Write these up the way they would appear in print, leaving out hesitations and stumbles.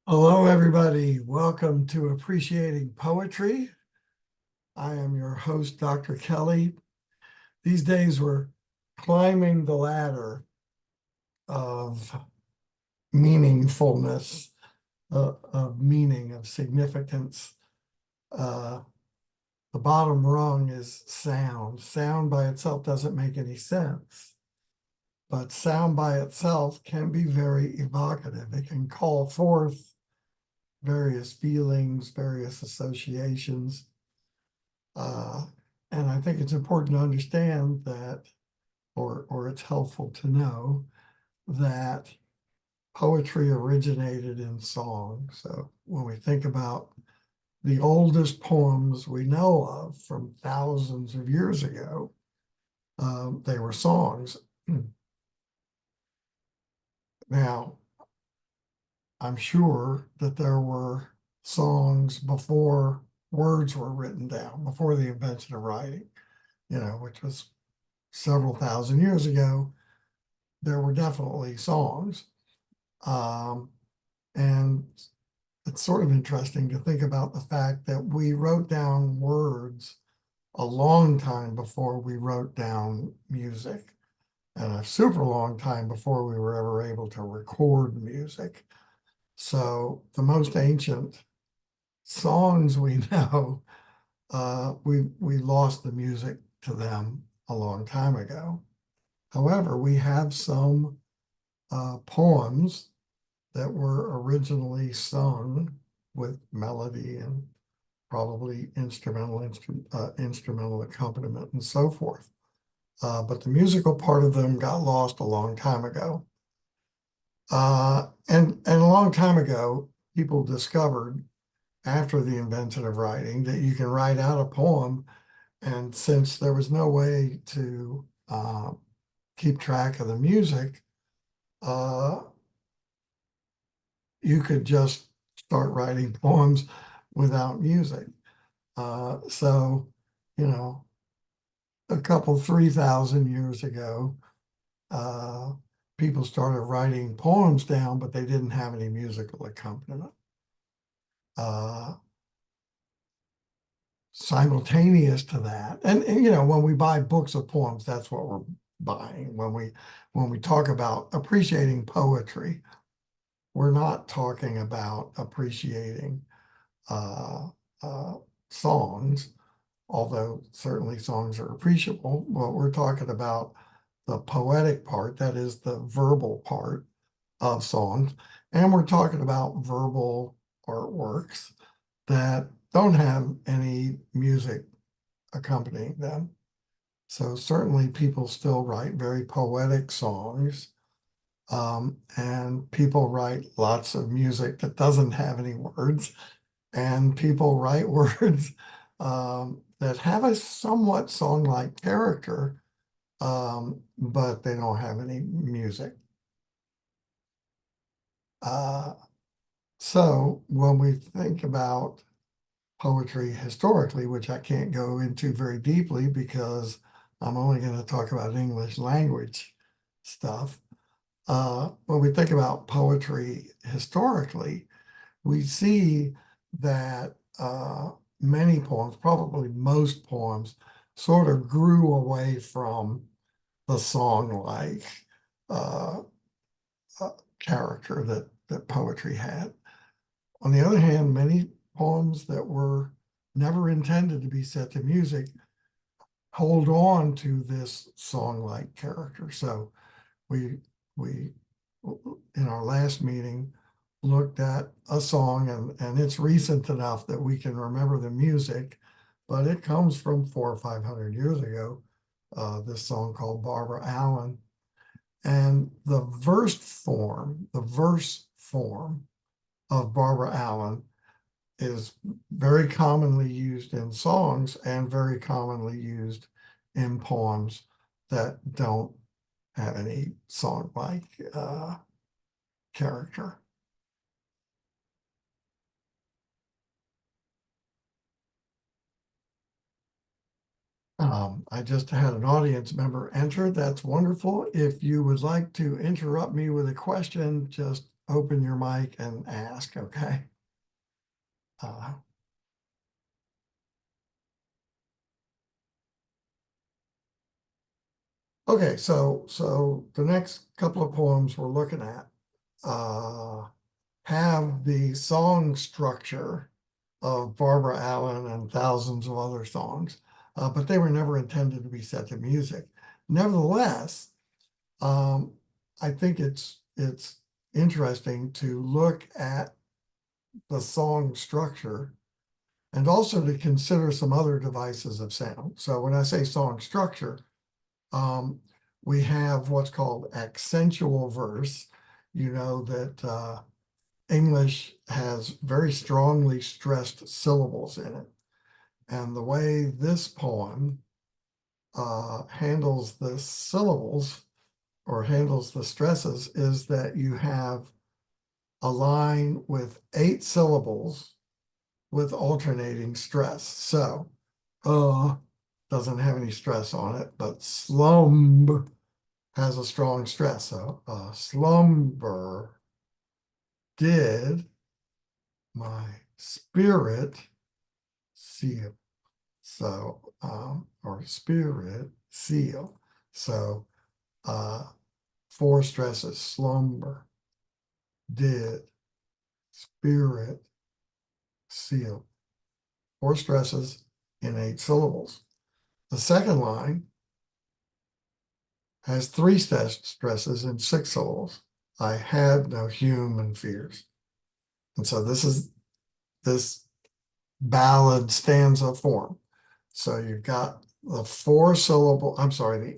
Hello, everybody. Welcome to Appreciating Poetry. I am your host, Dr. Kelly. These days, we're climbing the ladder of meaningfulness, of meaning, of significance. Uh, the bottom rung is sound. Sound by itself doesn't make any sense, but sound by itself can be very evocative. It can call forth various feelings, various associations. Uh, and I think it's important to understand that, or it's helpful to know that poetry originated in song. So when we think about the oldest poems we know of from thousands of years ago, they were songs. Now, I'm sure that there were songs before words were written down, before the invention of writing, which was several thousand years ago. There were definitely songs. Um, and it's sort of interesting to think about the fact that we wrote down words a long time before we wrote down music, and a super long time before we were ever able to record music. So the most ancient songs we know, we lost the music to them a long time ago. However, we have some poems that were originally sung with melody and probably instrumental accompaniment and so forth. But the musical part of them got lost a long time ago. And a long time ago, people discovered after the invention of writing that you can write out a poem. And since there was no way to keep track of the music, uh, you could just start writing poems without music. So, you know, a couple, 3,000 years ago, uh, people started writing poems down, but they didn't have any musical accompaniment. Uh, Simultaneous to that, and when we buy books of poems, that's what we're buying. When we talk about appreciating poetry, we're not talking about appreciating uh, uh, songs, although certainly songs are appreciable. But we're talking about the poetic part, that is the verbal part of songs. And we're talking about verbal artworks that don't have any music accompanying them. So certainly people still write very poetic songs. And people write lots of music that doesn't have any words. And people write words that have a somewhat song-like character, but they don't have any music. Uh, so when we think about poetry historically, which I can't go into very deeply because I'm only going to talk about English language stuff. When we think about poetry historically, we see that many poems, probably most poems, sort of grew away from the song-like uh, character that poetry had. On the other hand, many poems that were never intended to be set to music hold on to this song-like character. So we we in our last meeting looked at a song, and it's recent enough that we can remember the music, but it comes from 400 or 500 years ago. This song called Barbara Allen, and the verse form of Barbara Allen is very commonly used in songs and very commonly used in poems that don't have any song-like character. I just had an audience member enter. That's wonderful. If you would like to interrupt me with a question, just open your mic and ask, okay? Uh, okay, so the next couple of poems we're looking at have the song structure of Barbara Allen and thousands of other songs, but they were never intended to be set to music. Nevertheless, I think it's interesting to look at the song structure and also to consider some other devices of sound. So when I say song structure, we have what's called accentual verse. You know that English has very strongly stressed syllables in it. And the way this poem handles the syllables or handles the stresses is that you have a line with 8 syllables with alternating stress. So, doesn't have any stress on it, but slumb has a strong stress. So, slumber did my spirit seal. So, or spirit seal. So, 4 stresses, slumber, did, spirit, seal. 4 stresses in 8 syllables. The second line has 3 stresses in 6 syllables. I had no human fears. And so this ballad stanza form. So you've got the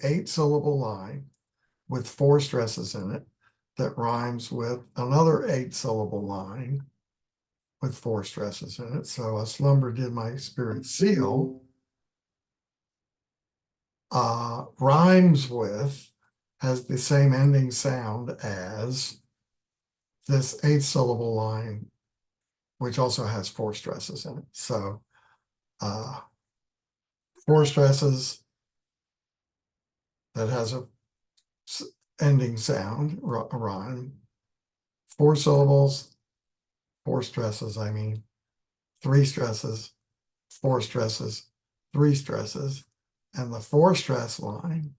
8 syllable line with 4 stresses in it that rhymes with another 8 syllable line with 4 stresses in it. So a slumber did my spirit seal rhymes with, has the same ending sound as this 8 syllable line, which also has 4 stresses in it. So 4 stresses that has a ending sound, a rhyme, 4 syllables, 4 stresses, 3 stresses, 4 stresses, 3 stresses, and the 4 stress line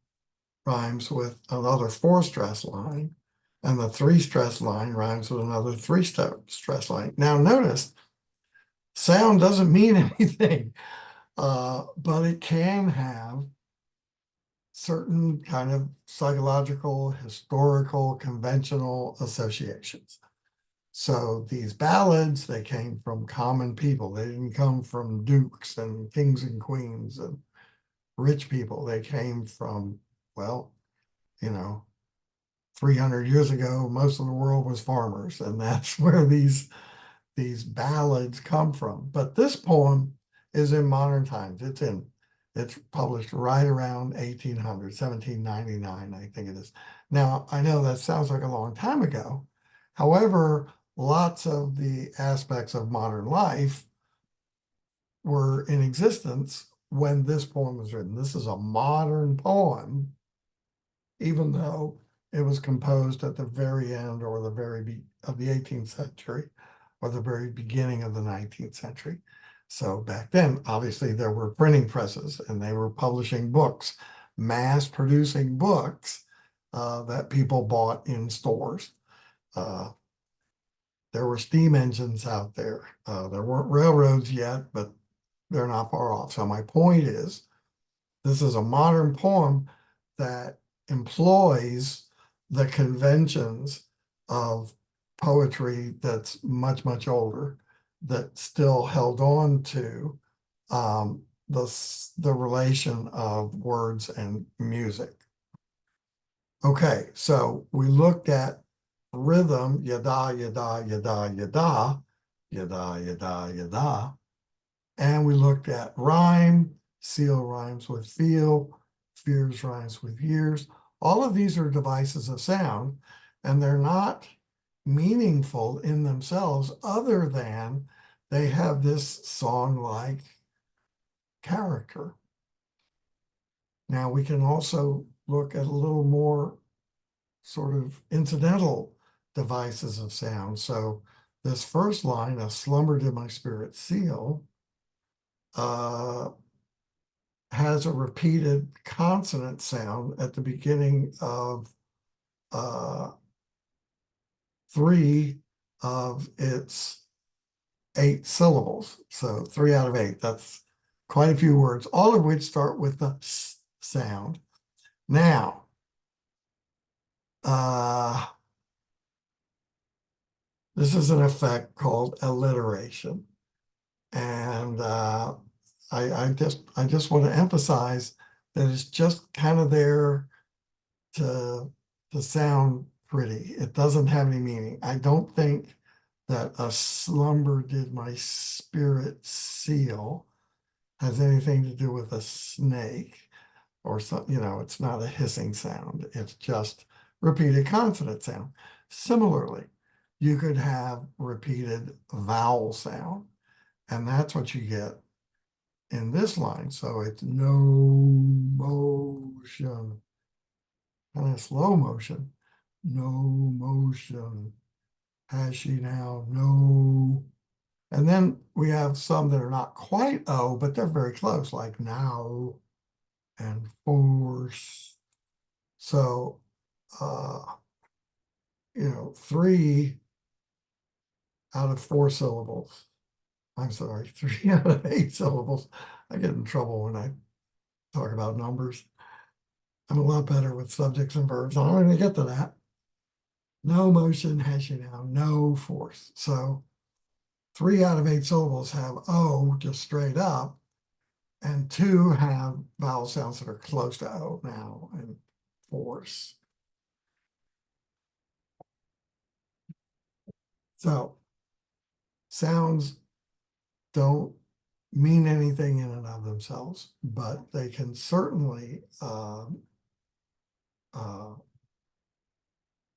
rhymes with another 4 stress line, and the 3 stress line rhymes with another 3 stress line. Now notice, sound doesn't mean anything, but it can have certain kind of psychological, historical, conventional associations. So these ballads, they came from common people. They didn't come from dukes and kings and queens and rich people. They came from, well, 300 years ago, most of the world was farmers, and that's where these ballads come from. But this poem is in modern times. It's published right around 1800, 1799, I think it is. Now, I know that sounds like a long time ago. However, lots of the aspects of modern life were in existence when this poem was written. This is a modern poem, even though it was composed at the very end or the of the 18th century or the very beginning of the 19th century. So back then, obviously, there were printing presses and they were publishing books, mass producing books that people bought in stores. There were steam engines out there. There weren't railroads yet, but they're not far off. So my point is, this is a modern poem that employs the conventions of poetry that's much, much older, that still held on to the relation of words and music. Okay, so we looked at rhythm, yada, yada, yada, yada, yada, yada, yada. And we looked at rhyme, seal rhymes with feel, fears rhymes with years. All of these are devices of sound, and they're not meaningful in themselves other than they have this song-like character. Now we can also look at a little more sort of incidental devices of sound. So this first line, a slumber did my spirit seal, has a repeated consonant sound at the beginning of uh, 3 of its 8 syllables. So 3 out of 8, that's quite a few words, all of which start with the S sound. Now, this is an effect called alliteration. And I just want to emphasize that it's just kind of there to sound pretty. It doesn't have any meaning. I don't think that a slumber did my spirit seal has anything to do with a snake or something. It's not a hissing sound. It's just repeated consonant sound. Similarly, you could have repeated vowel sound, and that's what you get in this line. So it's no motion, kind of slow motion. No motion. Has she now? No. And then we have some that are not quite O, but they're very close, like now and force. So, 3 out of 4 syllables. I'm sorry, 3 out of 8 syllables. I get in trouble when I talk about numbers. I'm a lot better with subjects and verbs. I'm going to get to that. No motion, has she now, no force. So 3 out of 8 syllables have O just straight up, and 2 have vowel sounds that are close to O, now and force. So sounds don't mean anything in and of themselves, but they can certainly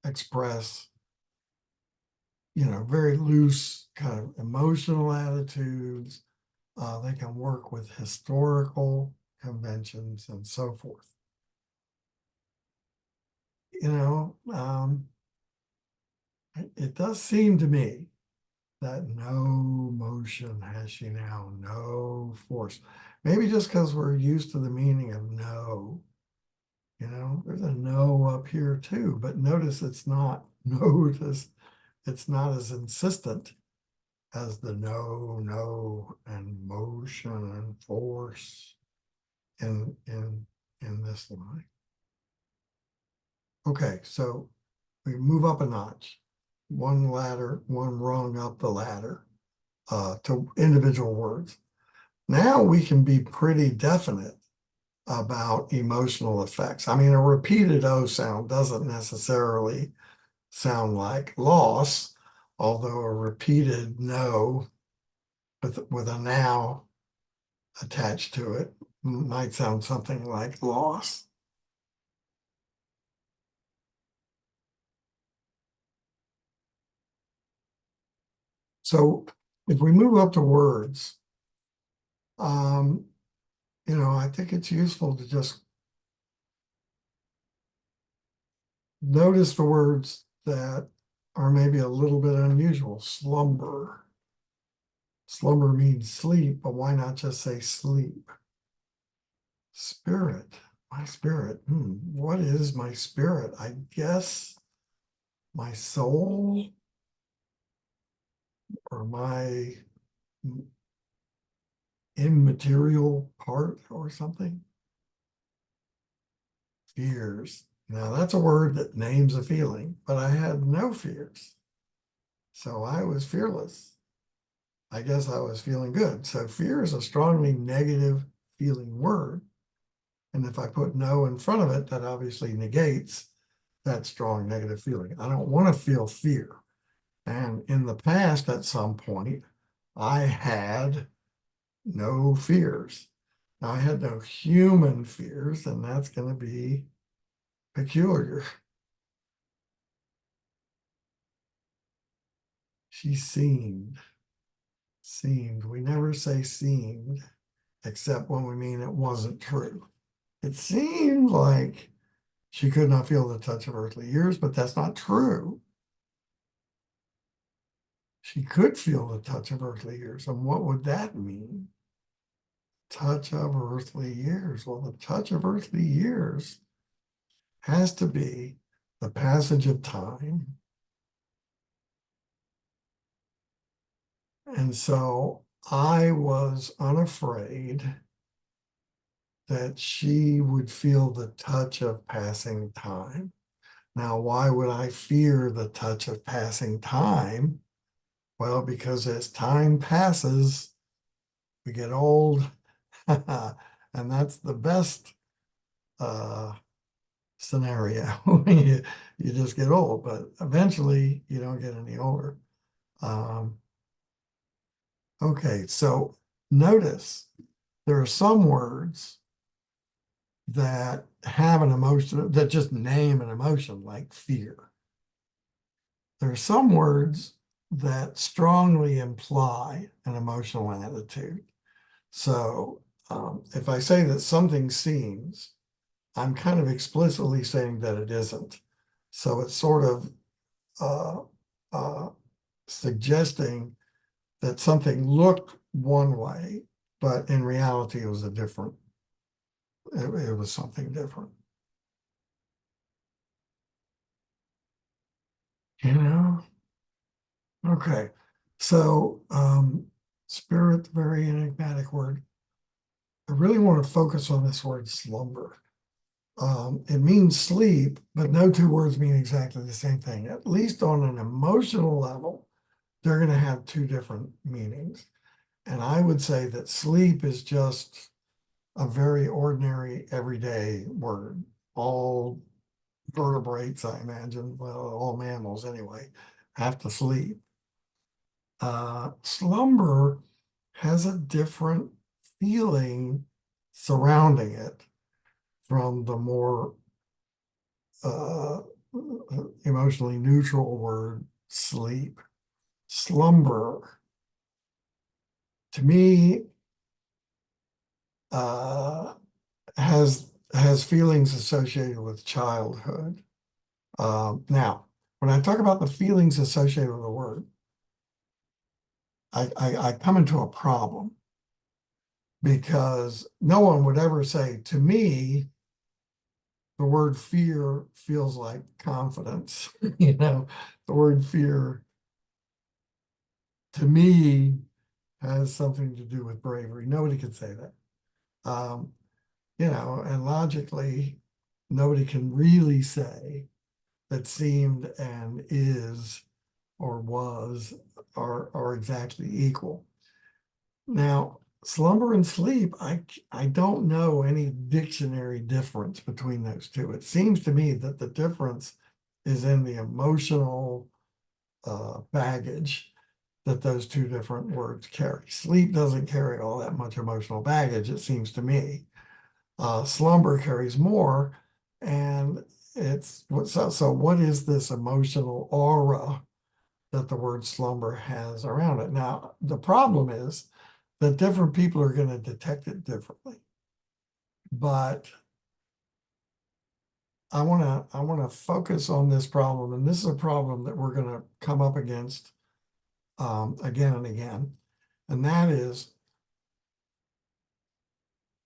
express, very loose kind of emotional attitudes. They can work with historical conventions and so forth. It does seem to me that no motion has she now, no force. Maybe just because we're used to the meaning of no. There's a no up here too, but notice it's not as insistent as the no, and motion and force in this line. Okay, so we move up a notch, one rung up the ladder to individual words. Now we can be pretty definite about emotional effects. I mean, a repeated O sound doesn't necessarily sound like loss, although a repeated no with a now attached to it might sound something like loss. So if we move up to words, I think it's useful to just notice the words that are maybe a little bit unusual. Slumber. Slumber means sleep, but why not just say sleep? Spirit, my spirit. What is my spirit? I guess my soul or my immaterial part or something. Fears. Now that's a word that names a feeling, but I had no fears. So I was fearless. I guess I was feeling good. So fear is a strongly negative feeling word. And if I put no in front of it, that obviously negates that strong negative feeling. I don't want to feel fear. And in the past, at some point, I had no fears. Now, I had no human fears, and that's going to be peculiar. She seemed. We never say seemed, except when we mean it wasn't true. It seemed like she could not feel the touch of earthly years, but that's not true. she could feel the touch of earthly years. And what would that mean? Touch of earthly years. Well, the touch of earthly years has to be the passage of time. And so I was unafraid that she would feel the touch of passing time. Now, why would I fear the touch of passing time? Well, because as time passes, we get old, and that's the best scenario. You just get old, but eventually you don't get any older. Okay, so notice there are some words that have an emotion, that just name an emotion, like fear. There are some words that strongly imply an emotional attitude. So if I say that something seems, I'm kind of explicitly saying that it isn't. So it's sort of uh, uh, suggesting that something looked one way, but in reality it was it was something different. You know? Okay. So spirit, very enigmatic word. I really want to focus on this word slumber. It means sleep, but no two words mean exactly the same thing. At least on an emotional level, they're going to have two different meanings. And I would say that sleep is just a very ordinary, everyday word. All vertebrates, I imagine, well, all mammals anyway, have to sleep. Slumber has a different feeling surrounding it from the more uh, emotionally neutral word sleep. Slumber, to me, uh, has feelings associated with childhood. Now, when I talk about the feelings associated with the word, I come into a problem because no one would ever say to me, the word fear feels like confidence. The word fear to me has something to do with bravery. Nobody could say that. And logically, nobody can really say that seemed and is or was are exactly equal. Now, slumber and sleep, I don't know any dictionary difference between those two. It seems to me that the difference is in the emotional baggage that those two different words carry. Sleep doesn't carry all that much emotional baggage, it seems to me. Slumber carries more, and so what is this emotional aura that the word slumber has around it? Now, the problem is that different people are going to detect it differently. But I want to focus on this problem, and this is a problem that we're going to come up against again and again, and that is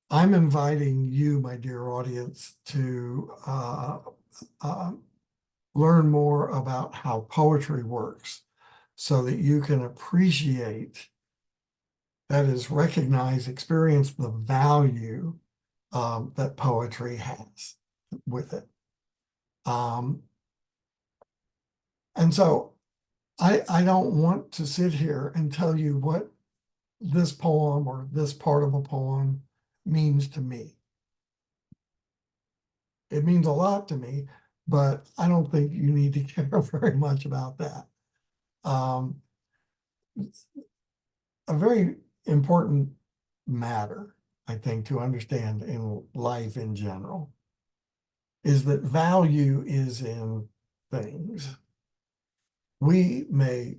I'm inviting you, my dear audience, to uh, learn more about how poetry works so that you can appreciate, that is, recognize, experience the value that poetry has with it. And so I don't want to sit here and tell you what this poem or this part of a poem means to me. It means a lot to me, but I don't think you need to care very much about that. Um, a very important matter, I think, to understand in life in general is that value is in things. We may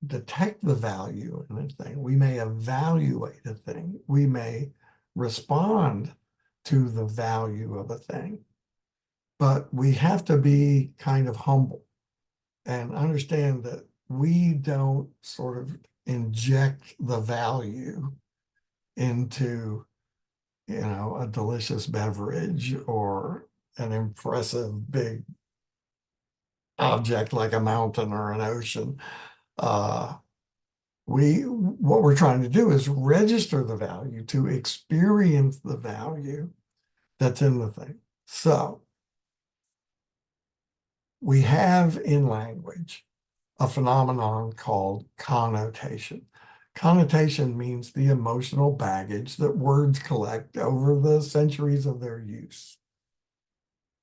detect the value in a thing. We may evaluate a thing. We may respond to the value of a thing. But we have to be kind of humble and understand that we don't sort of inject the value into, a delicious beverage or an impressive big object like a mountain or an ocean. Uh, what we're trying to do is register the value to experience the value that's in the thing. So we have in language a phenomenon called connotation. Connotation means the emotional baggage that words collect over the centuries of their use.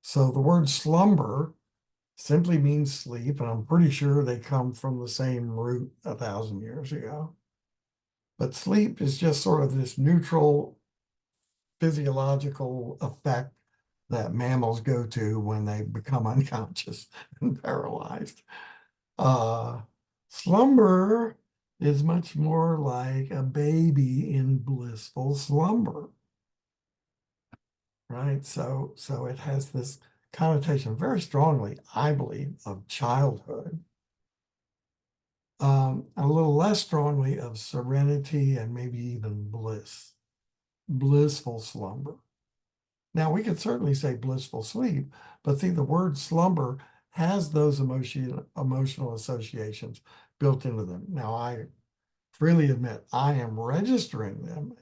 So the word slumber simply means sleep, and I'm pretty sure they come from the same root 1,000 years ago. But sleep is just sort of this neutral physiological effect that mammals go to when they become unconscious and paralyzed. Uh, Slumber is much more like a baby in blissful slumber, right? So it has this connotation very strongly, I believe, of childhood, a little less strongly of serenity and maybe even bliss, blissful slumber. Now, we could certainly say blissful sleep, but see, the word slumber has those emotional associations built into them. Now, I freely admit I am registering them,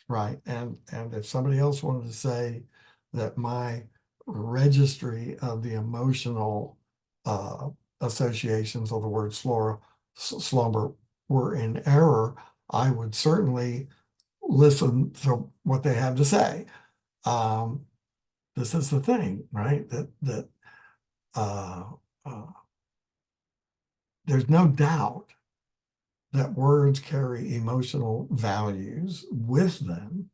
right? And if somebody else wanted to say that my registry of the emotional associations of the word slumber were in error, I would certainly listen to what they have to say. Um, this is the thing, right? That uh, uh, there's no doubt that words carry emotional values with them.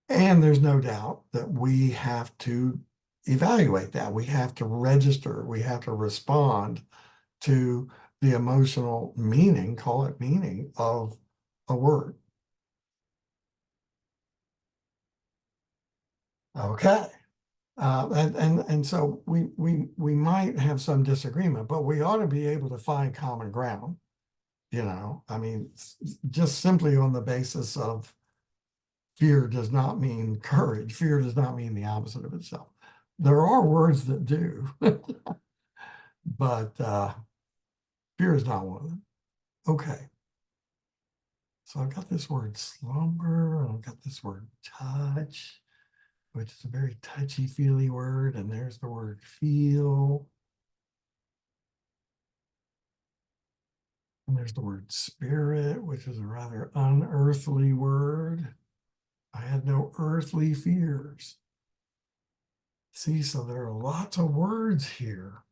And there's no doubt that we have to evaluate that. We have to register, we have to respond to the emotional meaning, call it meaning, of a word. Okay. And so we might have some disagreement, but we ought to be able to find common ground. I mean, just simply on the basis of fear does not mean courage. Fear does not mean the opposite of itself. There are words that do, but fear is not one of them. Okay. So I've got this word slumber, and I've got this word touch, which is a very touchy-feely word, and there's the word feel. And there's the word spirit, which is a rather unearthly word. I had no earthly fears. See, so there are lots of words here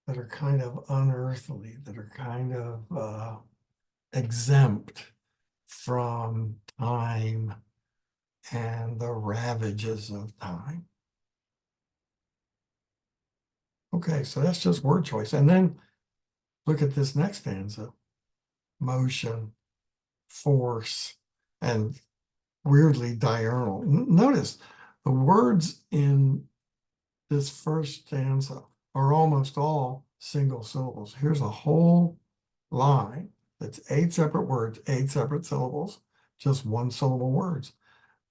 that are kind of unearthly, that are kind of exempt from time and the ravages of time. Okay, so that's just word choice. And then look at this next stanza: motion, force, and weirdly diurnal. Notice the words in this first stanza are almost all single syllables. Here's a whole line that's 8 separate words, 8 separate syllables, just one syllable words.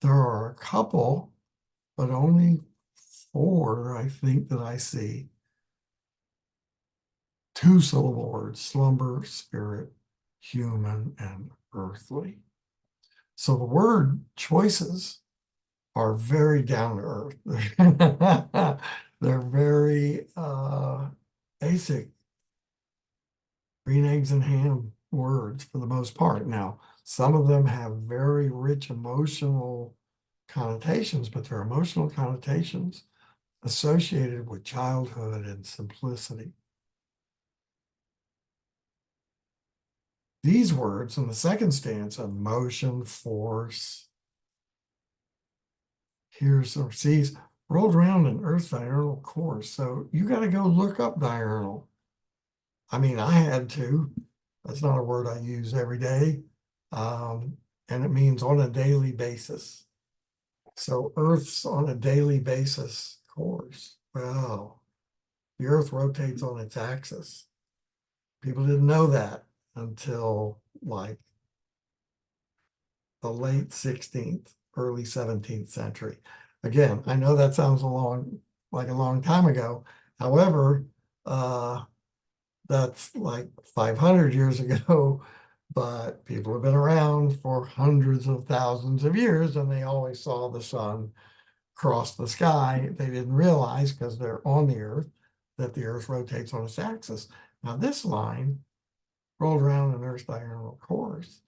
There are a couple, but only 4, I think, that I see 2 syllable words: slumber, spirit, human, and earthly. So the word choices are very down to earth. They're very basic, green eggs and ham words for the most part. Now, some of them have very rich emotional connotations, but they're emotional connotations associated with childhood and simplicity. These words in the second stanza: motion, force, here's or sees, rolled around in Earth's diurnal course. So you got to go look up diurnal. I mean, I had to. That's not a word I use every day. And it means on a daily basis. So Earth's on a daily basis course. Well, the Earth rotates on its axis. People didn't know that until like the late 16th, early 17th century. Again, I know that sounds like a long time ago. However, uh, that's like 500 years ago, but people have been around for hundreds of thousands of years and they always saw the sun cross the sky. They didn't realize because they're on the earth that the earth rotates on its axis. Now, this line rolled around an Earth's diurnal course.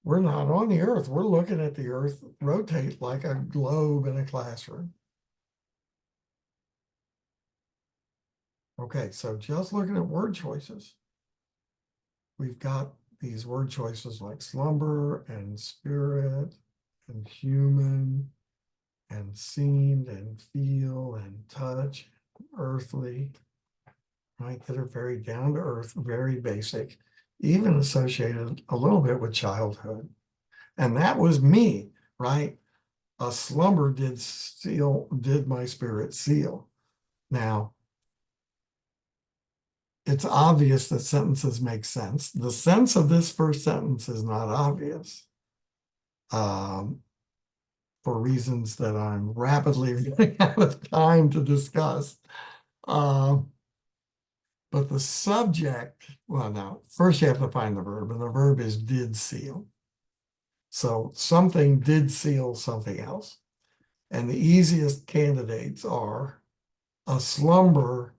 We're not on the earth. We're looking at the earth rotate like a globe in a classroom. Okay, so just looking at word choices, we've got these word choices like slumber and spirit and human and seemed and feel and touch, earthly, right? That are very down to earth, very basic, even associated a little bit with childhood. And that was me, right? A slumber did my spirit seal. Now, it's obvious that sentences make sense. The sense of this first sentence is not obvious um, for reasons that I'm rapidly running out of time to discuss. Uh, but the subject, well, now, first you have to find the verb, and the verb is did seal. So something did seal something else. And the easiest candidates are a slumber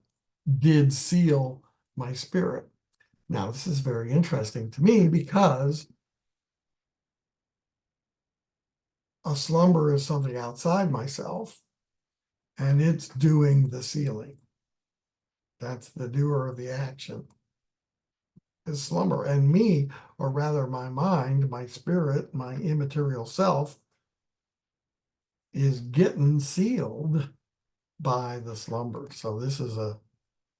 did seal my spirit. Now, this is very interesting to me because a slumber is something outside myself and it's doing the sealing. That's the doer of the action is slumber. And me, or rather my mind, my spirit, my immaterial self, is getting sealed by the slumber. So this is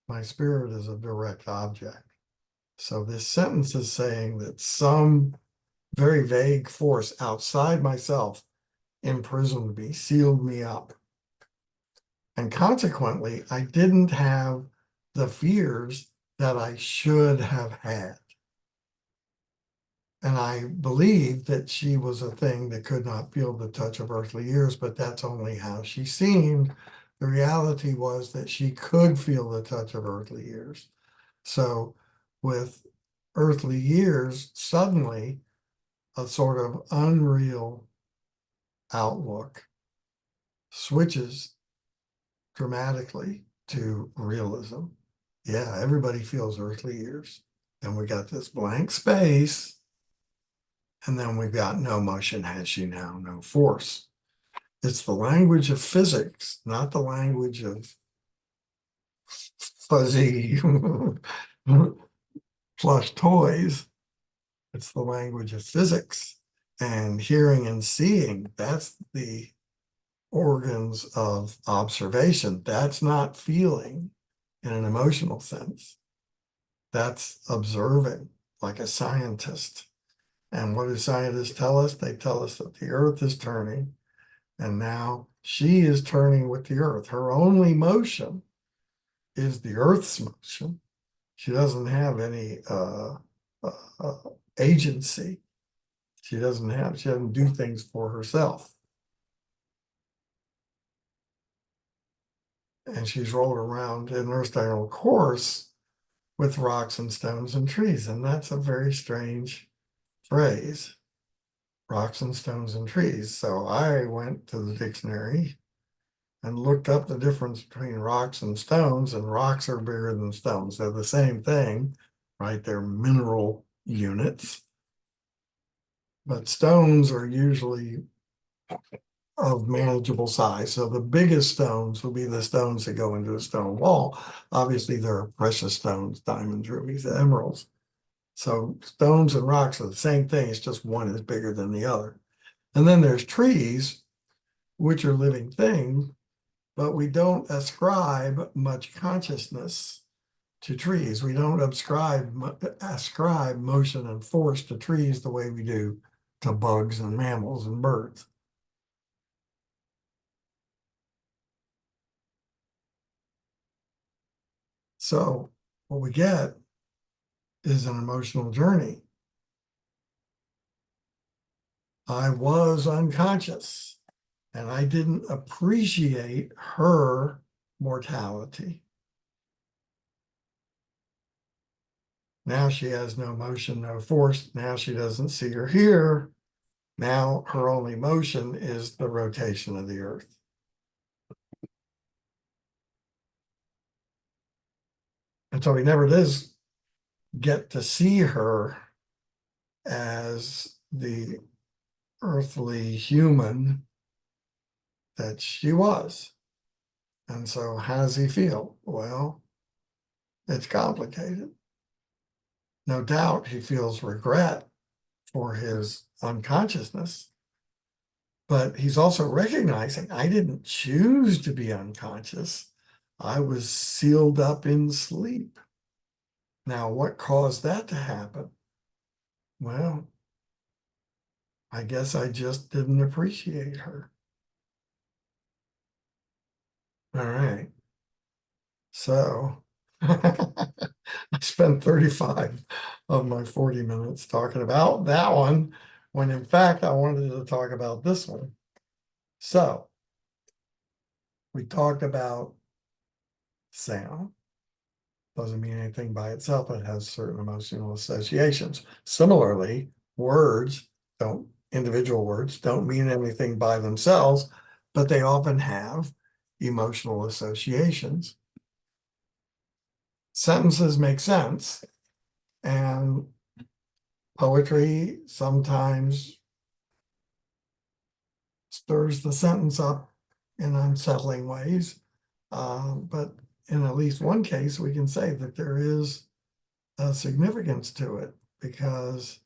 my spirit is a direct object. So this sentence is saying that some very vague force outside myself imprisoned me, sealed me up. And consequently, I didn't have the fears that I should have had. And I believed that she was a thing that could not feel the touch of earthly years, but that's only how she seemed. The reality was that she could feel the touch of earthly years. So with earthly years, suddenly a sort of unreal outlook switches dramatically to realism. Yeah, everybody feels earthly years. And we got this blank space, and then we've got no motion has she now, no force. It's the language of physics, not the language of fuzzy plush toys. It's the language of physics. And hearing and seeing, that's the organs of observation. That's not feeling in an emotional sense. That's observing like a scientist. And what do scientists tell us? They tell us that the earth is turning, and now she is turning with the earth. Her only motion is the earth's motion. She doesn't have any uh, agency. She doesn't do things for herself. And she's rolled around in Earth's diurnal course with rocks and stones and trees. And that's a very strange phrase, rocks and stones and trees. So I went to the dictionary and looked up the difference between rocks and stones, and rocks are bigger than stones. They're the same thing, right? They're mineral units, but stones are usually of manageable size. So the biggest stones will be the stones that go into a stone wall. Obviously, there are precious stones, diamonds, rubies, emeralds. So stones and rocks are the same thing. It's just one is bigger than the other. And then there's trees, which are living things, but we don't ascribe much consciousness to trees. We don't ascribe motion and force to trees the way we do to bugs and mammals and birds. So what we get is an emotional journey. I was unconscious and I didn't appreciate her mortality. Now she has no motion, no force. Now she doesn't see or hear. Now her only motion is the rotation of the earth. And so he never does get to see her as the earthly human that she was. And so how does he feel? Well, it's complicated. No doubt he feels regret for his unconsciousness, but he's also recognizing I didn't choose to be unconscious. I was sealed up in sleep. Now, what caused that to happen? Well, I guess I just didn't appreciate her. All right. So I spent 35 of my 40 minutes talking about that one, when in fact I wanted to talk about this one. So we talked about sound. Doesn't mean anything by itself, but it has certain emotional associations. Similarly, individual words don't mean anything by themselves, but they often have emotional associations. Sentences make sense, and poetry sometimes stirs the sentence up in unsettling ways. But in at least one case, we can say that there is a significance to it because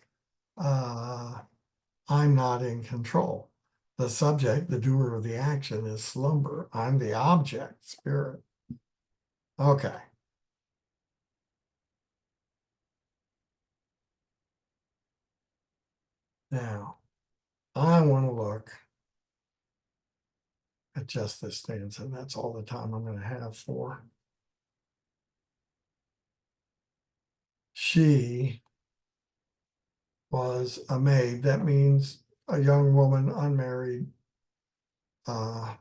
I'm not in control. The subject, the doer of the action, is slumber. I'm the object, spirit. Okay. Now, I want to look at just this stanza, and that's all the time I'm going to have for. She was a maid. That means a young woman, unmarried. Uh,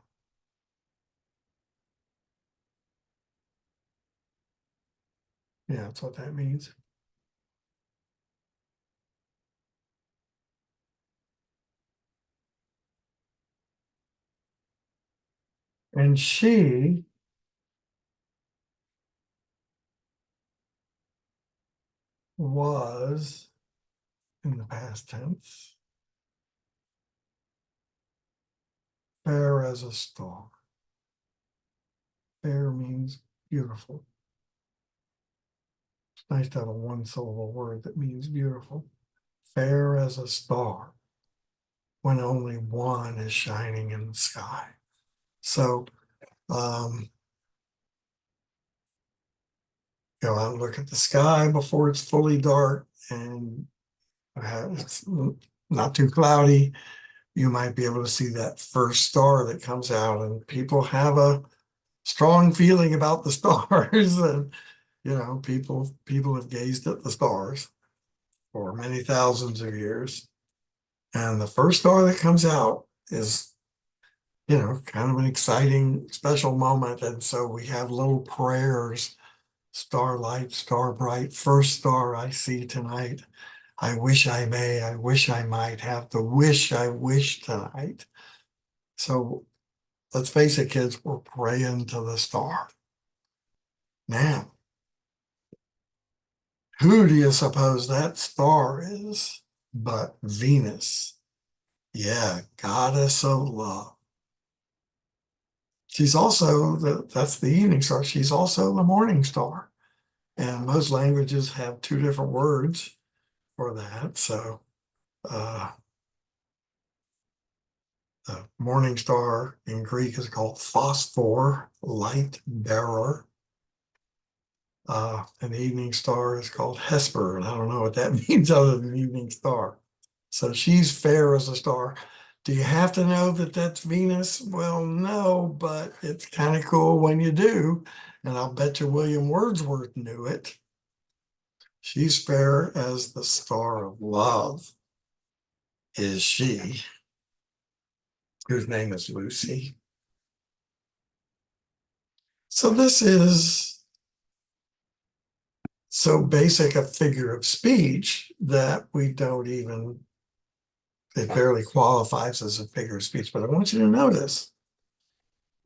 yeah, that's what that means. And she was, in the past tense, fair as a star. Fair means beautiful. It's nice to have a one syllable word that means beautiful. Fair as a star when only one is shining in the sky. So go out and look at the sky before it's fully dark and it's not too cloudy. You might be able to see that first star that comes out, and people have a strong feeling about the stars. And people have gazed at the stars for many thousands of years, and the first star that comes out is kind of an exciting special moment. And so we have little prayers: starlight, star bright, first star I see tonight. I wish I may, I wish I might have the wish I wish tonight. So let's face it, kids, we're praying to the star. Now, who do you suppose that star is but Venus? Yeah, goddess of love. She's also that's the evening star. She's also the morning star. And most languages have two different words for that. So uh, the morning star in Greek is called phosphor, light bearer. An evening star is called Hesper, and I don't know what that means other than evening star. So she's fair as a star. Do you have to know that that's Venus? Well, no, but it's kind of cool when you do. And I'll bet you William Wordsworth knew it. She's fair as the star of love is she, whose name is Lucy. So this is so basic a figure of speech that we don't even, it barely qualifies as a figure of speech. But I want you to notice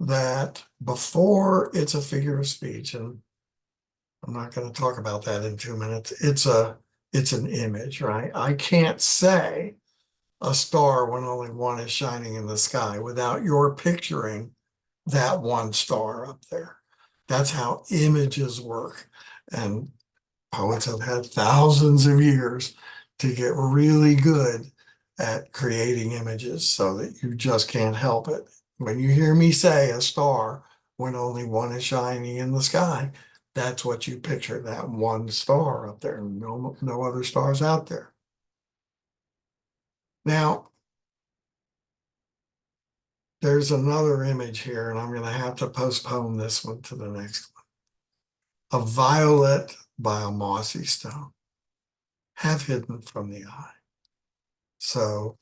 that before it's a figure of speech, and I'm not going to talk about that in 2 minutes, it's an image, right? I can't say a star when only one is shining in the sky without your picturing that one star up there. That's how images work. And poets have had thousands of years to get really good at creating images so that you just can't help it. When you hear me say a star when only one is shining in the sky, that's what you picture, that one star up there. No other stars out there. Now, there's another image here, and I'm going to have to postpone this one to the next one. A violet by a mossy stone, half hidden from the eye. So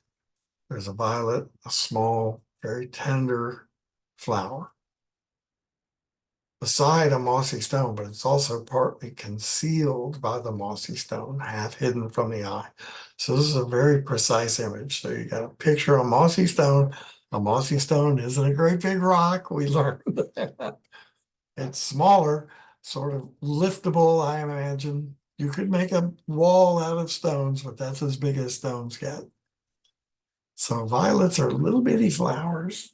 there's a violet, a small, very tender flower beside a mossy stone, but it's also partly concealed by the mossy stone, half hidden from the eye. So this is a very precise image. So you got a picture of a mossy stone. A mossy stone isn't a great big rock. We learned that. It's smaller, sort of liftable, I imagine. You could make a wall out of stones, but that's as big as stones get. So violets are little bitty flowers,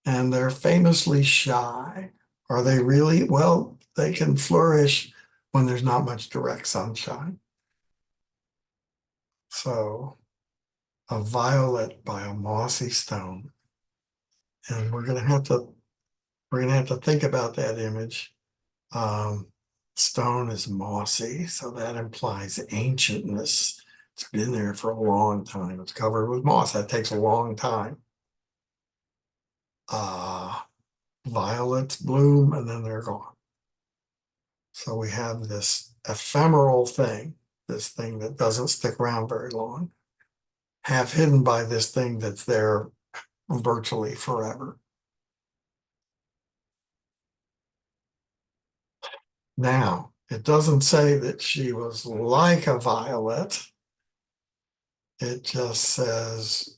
and they're famously shy. Are they really? Well, they can flourish when there's not much direct sunshine. So a violet by a mossy stone. And we're gonna have to think about that image. Um, Stone is mossy, so that implies ancientness. It's been there for a long time. It's covered with moss. That takes a long time. Violets bloom and then they're gone. So we have this ephemeral thing, this thing that doesn't stick around very long, half hidden by this thing that's there virtually forever. Now, it doesn't say that she was like a violet. It just says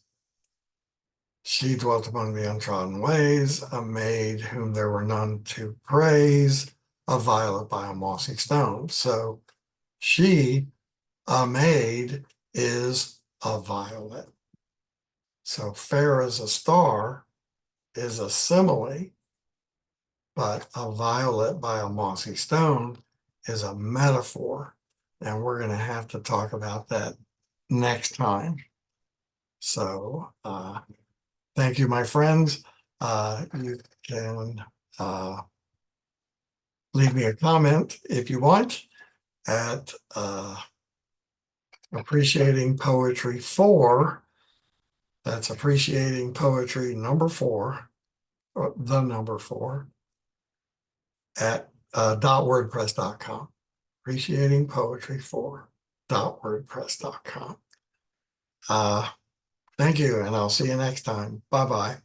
she dwelt among the untrodden ways, a maid whom there were none to praise, a violet by a mossy stone. So she, a maid, is a violet. So fair as a star is a simile, but a violet by a mossy stone is a metaphor. And we're going to have to talk about that next time. So thank you, my friends. You can leave me a comment if you want at Appreciating Poetry 4. That's Appreciating Poetry number 4, or the number 4, at .wordpress.com. Appreciating Poetry 4 .wordpress.com. Thank you, and I'll see you next time. Bye-bye.